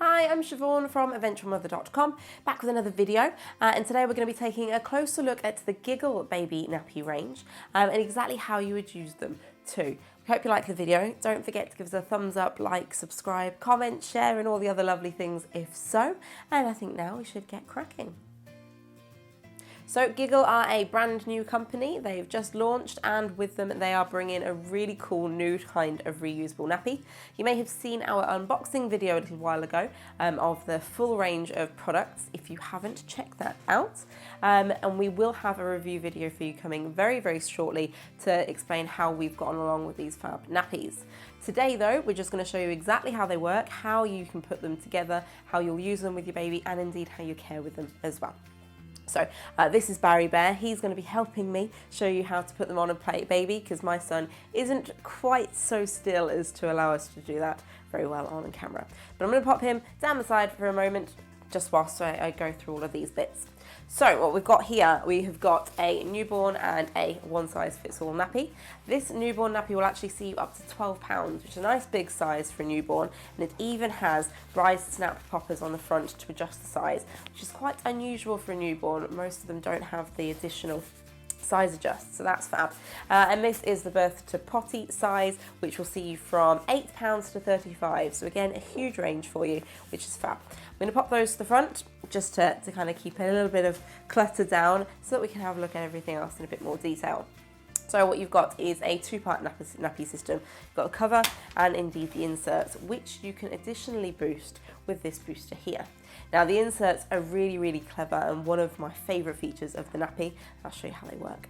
Hi, I'm Siobhan from eventualmother.com, back with another video, and today we're going to be taking a closer look at the GiGG'L baby nappy range and exactly how you would use them too. We hope you like the video. Don't forget to give us a thumbs up, like, subscribe, comment, share and all the other lovely things if so, and I think now we should get cracking. So GiGG'L are a brand new company. They've just launched, and with them they are bringing a really cool new kind of reusable nappy. You may have seen our unboxing video a little while ago of the full range of products. If you haven't, check that out. And we will have a review video for you coming very, very shortly to explain how we've gotten along with these fab nappies. Today though, we're just going to show you exactly how they work, how you can put them together, how you'll use them with your baby, and indeed how you care with them as well. So this is Barry Bear. He's going to be helping me show you how to put them on a baby because my son isn't quite so still as to allow us to do that very well on camera. But I'm going to pop him down the side for a moment just whilst I go through all of these bits. So what we've got here, we have got a newborn and a one-size-fits-all nappy. This newborn nappy will actually see you up to 12 pounds, which is a nice big size for a newborn, and it even has rise snap poppers on the front to adjust the size, which is quite unusual for a newborn. Most of them don't have the additional size adjust, so that's fab. And this is the birth to potty size, which will see you from £8 to 35, so again a huge range for you, which is fab. I'm going to pop those to the front just to kind of keep a little bit of clutter down so that we can have a look at everything else in a bit more detail. So what you've got is a two-part nappy system. You've got a cover and indeed the inserts, which you can additionally boost with this booster here. Now the inserts are really, really clever and one of my favourite features of the nappy. I'll show you how they work.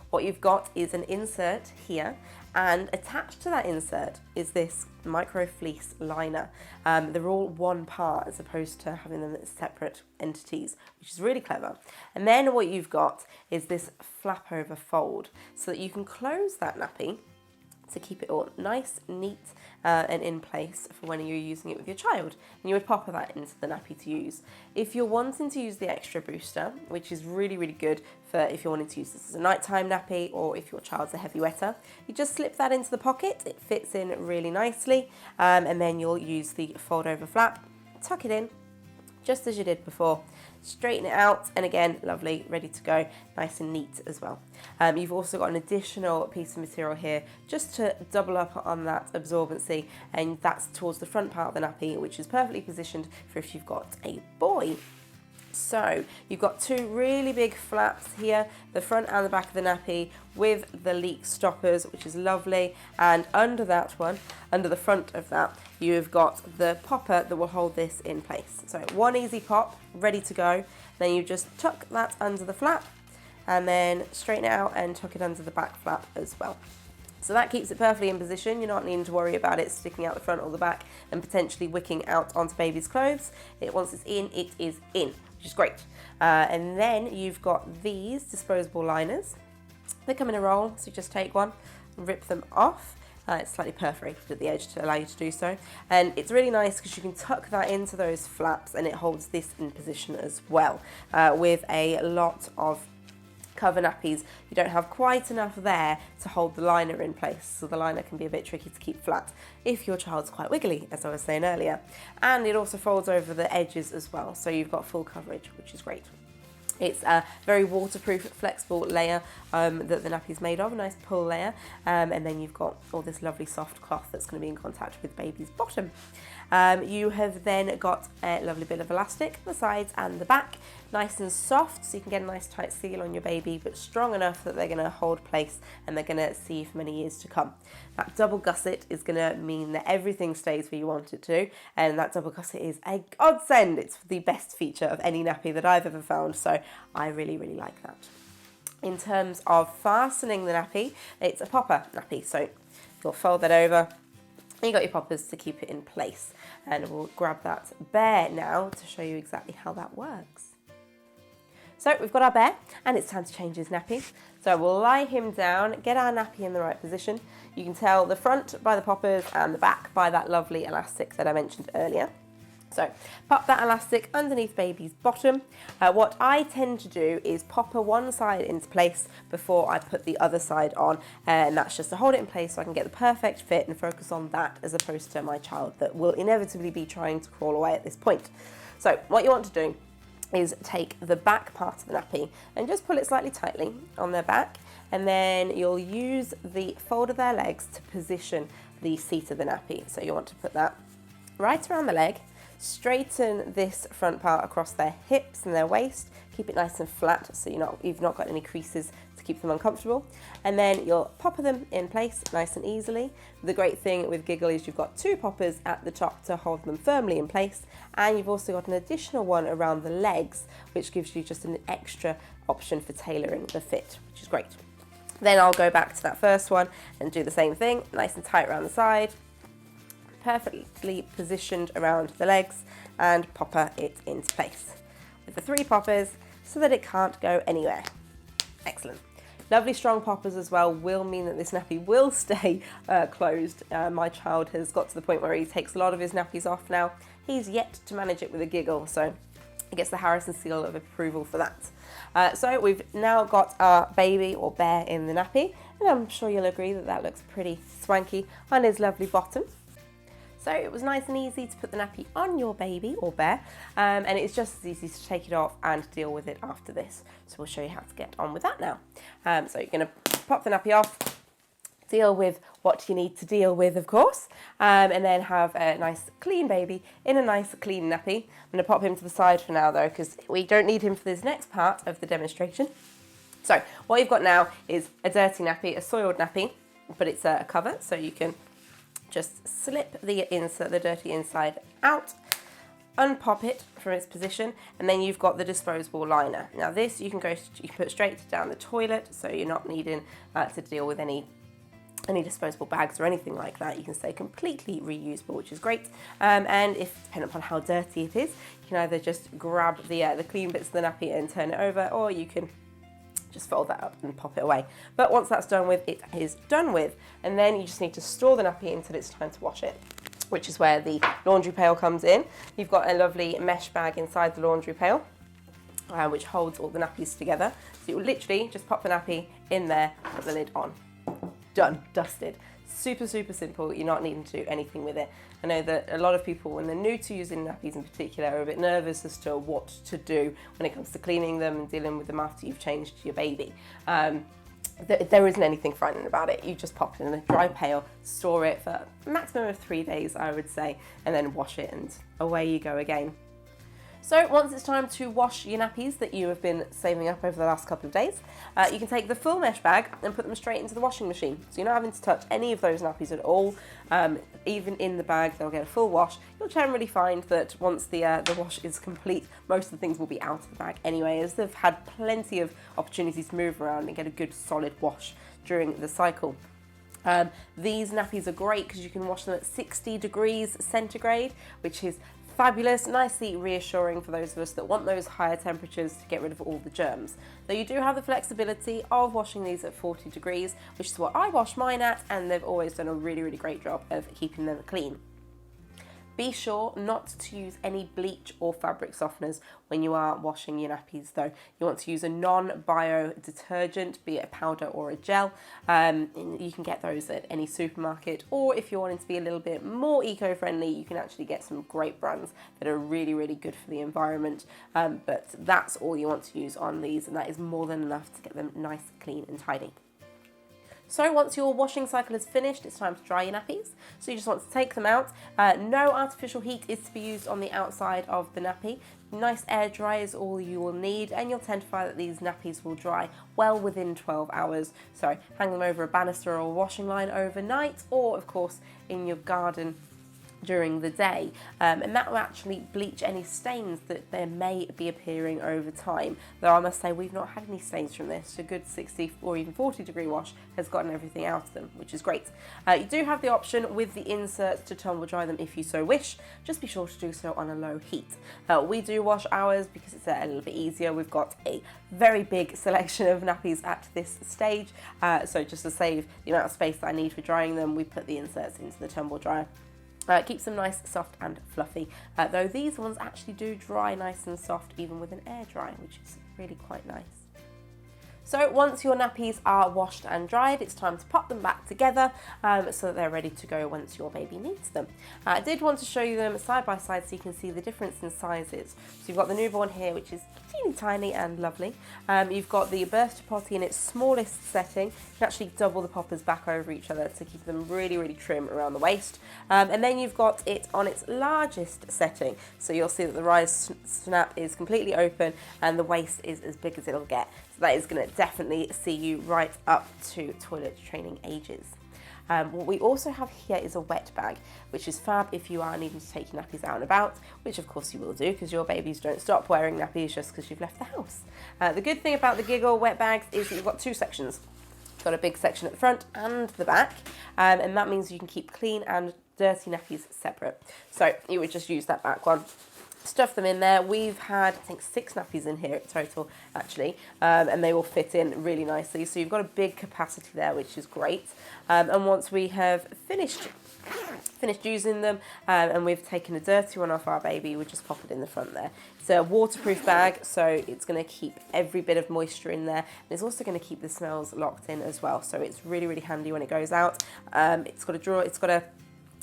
What you've got is an insert here, and attached to that insert is this micro fleece liner. They're all one part as opposed to having them as separate entities, which is really clever. And then what you've got is this flap over fold so that you can close that nappy to keep it all nice, neat and in place for when you're using it with your child. And you would pop that into the nappy to use. If you're wanting to use the extra booster, which is really, really good for if you're wanting to use this as a nighttime nappy or if your child's a heavy wetter, you just slip that into the pocket. It fits in really nicely, and then you'll use the fold over flap, tuck it in, just as you did before, straighten it out, and again, lovely, ready to go, nice and neat as well. You've also got an additional piece of material here just to double up on that absorbency, and that's towards the front part of the nappy, which is perfectly positioned for if you've got a boy. So you've got two really big flaps here, the front and the back of the nappy with the leak stoppers, which is lovely, and under that one, under the front of that, you've got the popper that will hold this in place. So one easy pop, ready to go. Then you just tuck that under the flap and then straighten it out and tuck it under the back flap as well. So that keeps it perfectly in position. You're not needing to worry about it sticking out the front or the back and potentially wicking out onto baby's clothes. Once it's in, it is in, which is great. And then you've got these disposable liners. They come in a roll, so you just take one, rip them off. It's slightly perforated at the edge to allow you to do so. And it's really nice because you can tuck that into those flaps and it holds this in position as well. With a lot of cover nappies, you don't have quite enough there to hold the liner in place, so the liner can be a bit tricky to keep flat if your child's quite wiggly, as I was saying earlier. And it also folds over the edges as well, so you've got full coverage, which is great. It's a very waterproof, flexible layer that the nappy's made of, a nice pull layer, and then you've got all this lovely soft cloth that's going to be in contact with baby's bottom. You have then got a lovely bit of elastic on the sides and the back, nice and soft, so you can get a nice tight seal on your baby, but strong enough that they're going to hold place and they're going to see you for many years to come. That double gusset is going to mean that everything stays where you want it to, and that double gusset is a godsend. It's the best feature of any nappy that I've ever found, so I really, really like that. In terms of fastening the nappy, it's a popper nappy, so you'll fold that over. You got your poppers to keep it in place, and we'll grab that bear now to show you exactly how that works. So we've got our bear and it's time to change his nappy. So we'll lie him down, get our nappy in the right position. You can tell the front by the poppers and the back by that lovely elastic that I mentioned earlier. So pop that elastic underneath baby's bottom. What I tend to do is pop one side into place before I put the other side on, and that's just to hold it in place so I can get the perfect fit and focus on that as opposed to my child that will inevitably be trying to crawl away at this point. So what you want to do is take the back part of the nappy and just pull it slightly tightly on their back, and then you'll use the fold of their legs to position the seat of the nappy. So you want to put that right around the leg. Straighten this front part across their hips and their waist. Keep it nice and flat so you've not got any creases to keep them uncomfortable. And then you'll pop them in place nice and easily. The great thing with GiGG'L is you've got 2 poppers at the top to hold them firmly in place, and you've also got an additional one around the legs, which gives you just an extra option for tailoring the fit, which is great. Then I'll go back to that first one and do the same thing, nice and tight around the side, perfectly positioned around the legs, and popper it into place with the 3 poppers so that it can't go anywhere. Excellent. Lovely strong poppers as well will mean that this nappy will stay closed. My child has got to the point where he takes a lot of his nappies off now. He's yet to manage it with a GiGG'L, so he gets the Harrison seal of approval for that. So we've now got our baby or bear in the nappy, and I'm sure you'll agree that that looks pretty swanky on his lovely bottom. So it was nice and easy to put the nappy on your baby or bear, and it's just as easy to take it off and deal with it after this. So we'll show you how to get on with that now. So you're going to pop the nappy off, deal with what you need to deal with, of course, and then have a nice clean baby in a nice clean nappy. I'm going to pop him to the side for now though, because we don't need him for this next part of the demonstration. So what you've got now is a dirty nappy, a soiled nappy, but it's a cover, so you can just slip the dirty inside out, unpop it from its position, and then you've got the disposable liner. Now this you can put straight down the toilet, so you're not needing to deal with any disposable bags or anything like that. You can stay completely reusable, which is great. And if depending upon how dirty it is, you can either just grab the clean bits of the nappy and turn it over, or you can just fold that up and pop it away. But once that's done with, it is done with, and then you just need to store the nappy until it's time to wash it, which is where the laundry pail comes in. You've got a lovely mesh bag inside the laundry pail, which holds all the nappies together. So you literally just pop the nappy in there, put the lid on. Done, dusted. Super, super simple. You're not needing to do anything with it. I know that a lot of people, when they're new to using nappies in particular, are a bit nervous as to what to do when it comes to cleaning them and dealing with them after you've changed your baby. There isn't anything frightening about it. You just pop it in a dry pail, store it for a maximum of 3 days, I would say, and then wash it, and away you go again. So once it's time to wash your nappies that you have been saving up over the last couple of days, you can take the full mesh bag and put them straight into the washing machine. So you're not having to touch any of those nappies at all. Even in the bag, they'll get a full wash. You'll generally find that once the wash is complete, most of the things will be out of the bag anyway, as they've had plenty of opportunities to move around and get a good solid wash during the cycle. These nappies are great because you can wash them at 60 degrees centigrade, which is fabulous, nicely reassuring for those of us that want those higher temperatures to get rid of all the germs. Though you do have the flexibility of washing these at 40 degrees, which is what I wash mine at, and they've always done a really, really great job of keeping them clean. Be sure not to use any bleach or fabric softeners when you are washing your nappies though. You want to use a non-bio detergent, be it a powder or a gel. You can get those at any supermarket, or if you're wanting to be a little bit more eco-friendly, you can actually get some great brands that are really, really good for the environment. But that's all you want to use on these, and that is more than enough to get them nice, clean and tidy. So once your washing cycle is finished, it's time to dry your nappies. So you just want to take them out. No artificial heat is to be used on the outside of the nappy. Nice air dry is all you will need, and you'll tend to find that these nappies will dry well within 12 hours. So hang them over a banister or washing line overnight, or of course in your garden during the day, and that will actually bleach any stains that there may be appearing over time. Though I must say we've not had any stains from this. A good 60 or even 40 degree wash has gotten everything out of them, which is great. You do have the option with the inserts to tumble dry them if you so wish. Just be sure to do so on a low heat. We do wash ours because it's a little bit easier. We've got a very big selection of nappies at this stage, so just to save the amount of space that I need for drying them, we put the inserts into the tumble dryer. Keeps them nice, soft and fluffy, though these ones actually do dry nice and soft even with an air dry, which is really quite nice. So once your nappies are washed and dried, it's time to pop them back together so that they're ready to go once your baby needs them. I did want to show you them side by side so you can see the difference in sizes. So you've got the newborn here, which is teeny tiny and lovely. You've got the birth to potty in its smallest setting. You can actually double the poppers back over each other to keep them really, really trim around the waist. And then you've got it on its largest setting. So you'll see that the rise snap is completely open and the waist is as big as it'll get. So that is going to definitely see you right up to toilet training ages. What we also have here is a wet bag, which is fab if you are needing to take your nappies out and about, which of course you will do because your babies don't stop wearing nappies just because you've left the house. The good thing about the GiGG'L wet bags is that you've got two sections. You've got a big section at the front and the back, and that means you can keep clean and dirty nappies separate. So you would just use that back one. Stuff them in there. We've had, I think, 6 nappies in here in total, actually, and they all fit in really nicely. So you've got a big capacity there, which is great. And once we have finished using them and we've taken a dirty one off our baby, we just pop it in the front there. It's a waterproof bag, so it's going to keep every bit of moisture in there, and it's also going to keep the smells locked in as well. So it's really, really handy when it goes out. It's got a drawer, it's got a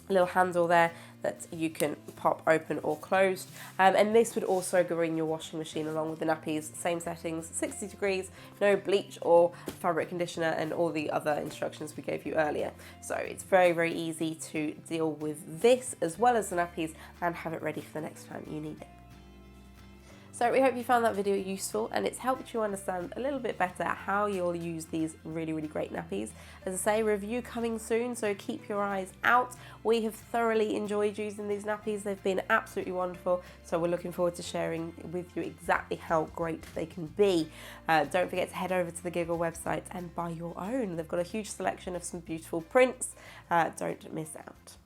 little handle there that you can pop open or closed, and this would also go in your washing machine along with the nappies. Same settings, 60 degrees, no bleach or fabric conditioner, and all the other instructions we gave you earlier. So it's very, very easy to deal with this as well as the nappies and have it ready for the next time you need it. So we hope you found that video useful and it's helped you understand a little bit better how you'll use these really, really great nappies. As I say, review coming soon, so keep your eyes out. We have thoroughly enjoyed using these nappies. They've been absolutely wonderful, so we're looking forward to sharing with you exactly how great they can be. Don't forget to head over to the GiGG'L website and buy your own. They've got a huge selection of some beautiful prints. Don't miss out.